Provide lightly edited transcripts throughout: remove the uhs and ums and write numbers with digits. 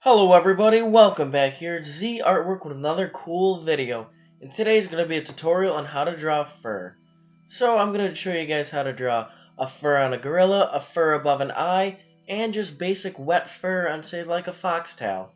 Hello everybody, welcome back here. It's Z-Artwork with another cool video. And today's going to be a tutorial on how to draw fur. So I'm going to show you guys how to draw a fur on a gorilla, a fur above an eye, and just basic wet fur on, say, like a foxtail.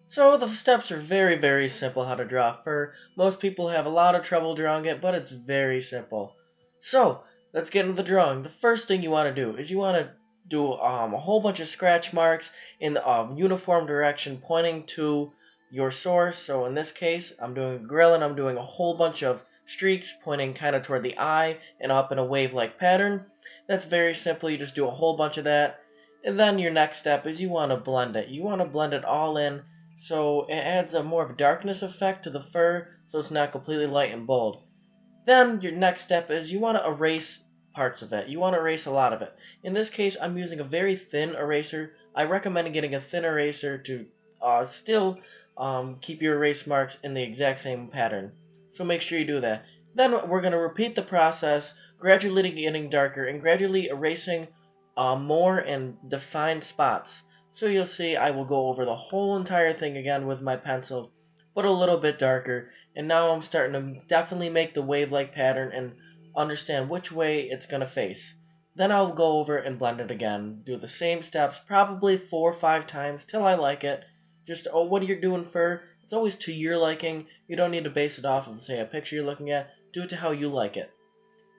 So the steps are very simple how to draw fur. Most people have a lot of trouble drawing it, but it's very simple. So let's get into the drawing. The first thing you want to do is you want to do a whole bunch of scratch marks in the uniform direction pointing to your source. So in this case, I'm doing a gorilla and I'm doing a whole bunch of streaks pointing kind of toward the eye and up in a wave-like pattern. That's very simple. You just do a whole bunch of that. And then your next step is you want to blend it. You want to blend it all in so it adds a more of a darkness effect to the fur so it's not completely light and bold. Then your next step is you want to erase parts of it. You want to erase a lot of it. In this case, I'm using a very thin eraser. I recommend getting a thin eraser to still keep your erase marks in the exact same pattern. So make sure you do that. Then we're going to repeat the process, gradually getting darker and gradually erasing more and defined spots. So you'll see I will go over the whole entire thing again with my pencil, but a little bit darker. And now I'm starting to definitely make the wave-like pattern and understand which way it's going to face. Then I'll go over and blend it again. Do the same steps, probably 4 or 5 times till I like it. Just, what you're doing fur, it's always to your liking. You don't need to base it off of, say, a picture you're looking at. Do it to how you like it.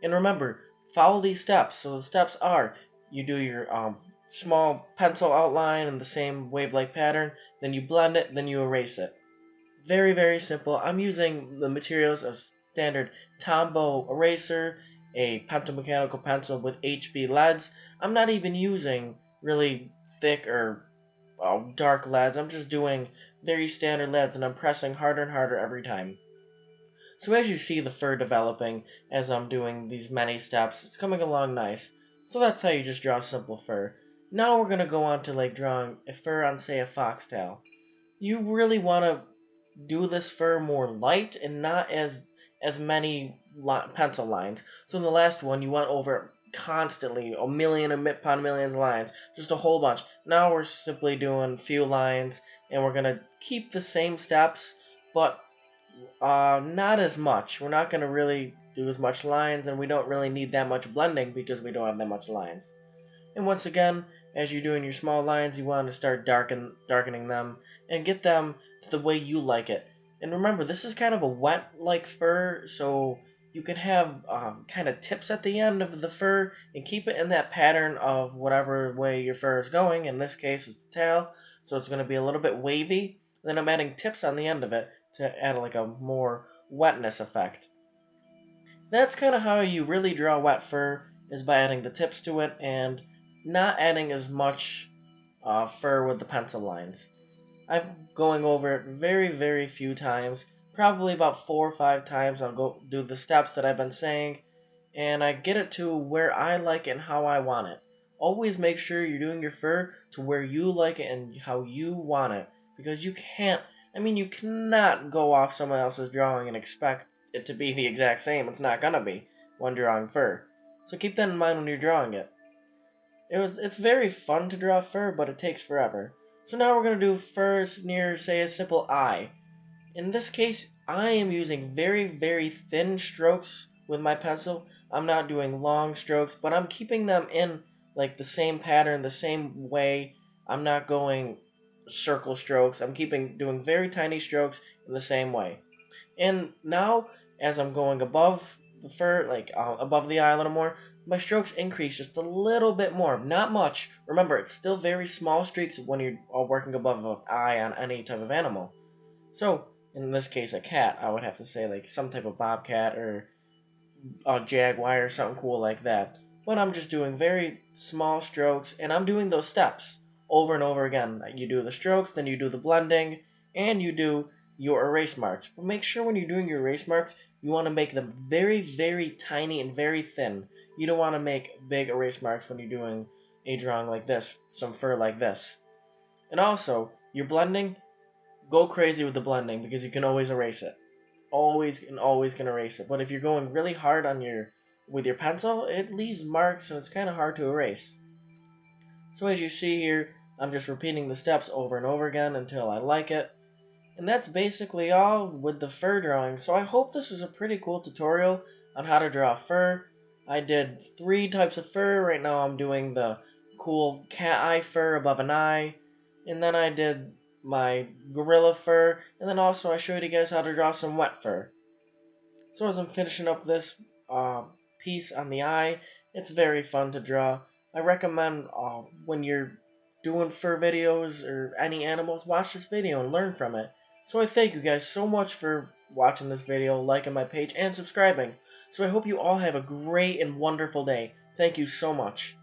And remember, follow these steps. So the steps are, you do your small pencil outline in the same wave-like pattern, then you blend it, then you erase it. Very simple. I'm using the materials of standard Tombow eraser, a pentomechanical pencil with HB leads. I'm not even using really thick or dark leads. I'm just doing very standard leads, and I'm pressing harder and harder every time. So as you see the fur developing as I'm doing these many steps, it's coming along nice. So that's how you just draw simple fur. Now we're going to go on to like drawing a fur on, say, a foxtail. You really want to do this fur more light and not as many pencil lines. So in the last one, you went over constantly a million upon millions of lines, just a whole bunch. Now we're simply doing few lines, and we're gonna keep the same steps, but not as much. We're not gonna really do as much lines, and we don't really need that much blending because we don't have that much lines. And once again, as you're doing your small lines, you want to start darkening them and get them to the way you like it. And remember, this is kind of a wet-like fur, so you can have kind of tips at the end of the fur and keep it in that pattern of whatever way your fur is going. In this case, it's the tail, so it's going to be a little bit wavy. Then I'm adding tips on the end of it to add like a more wetness effect. That's kind of how you really draw wet fur, is by adding the tips to it and not adding as much fur with the pencil lines. I'm going over it very few times, probably about 4 or 5 times. I'll go do the steps that I've been saying, and I get it to where I like it and how I want it. Always make sure you're doing your fur to where you like it and how you want it, because you cannot go off someone else's drawing and expect it to be the exact same. It's not gonna be when drawing fur. So keep that in mind when you're drawing it. It's very fun to draw fur, but it takes forever. So now we're going to do fur near, say, a simple eye. In this case, I am using very thin strokes with my pencil. I'm not doing long strokes, but I'm keeping them in like the same pattern, the same way. I'm not going circle strokes. I'm doing very tiny strokes in the same way. And now, as I'm going above the fur, like above the eye a little more, my strokes increase just a little bit more. Not much. Remember, it's still very small streaks when you're working above an eye on any type of animal. So, in this case, a cat, I would have to say like some type of bobcat or a jaguar or something cool like that. But I'm just doing very small strokes, and I'm doing those steps over and over again. You do the strokes, then you do the blending, and you do your erase marks. But make sure when you're doing your erase marks, you want to make them very tiny and very thin. You don't want to make big erase marks when you're doing a drawing like this, some fur like this. And also, your blending, go crazy with the blending because you can always erase it. Always can erase it. But if you're going really hard on with your pencil, it leaves marks and it's kind of hard to erase. So as you see here, I'm just repeating the steps over and over again until I like it. And that's basically all with the fur drawing. So I hope this is a pretty cool tutorial on how to draw fur. I did 3 types of fur. Right now I'm doing the cool cat eye fur above an eye. And then I did my gorilla fur. And then also I showed you guys how to draw some wet fur. So as I'm finishing up this piece on the eye, it's very fun to draw. I recommend when you're doing fur videos or any animals, watch this video and learn from it. So I thank you guys so much for watching this video, liking my page, and subscribing. So I hope you all have a great and wonderful day. Thank you so much.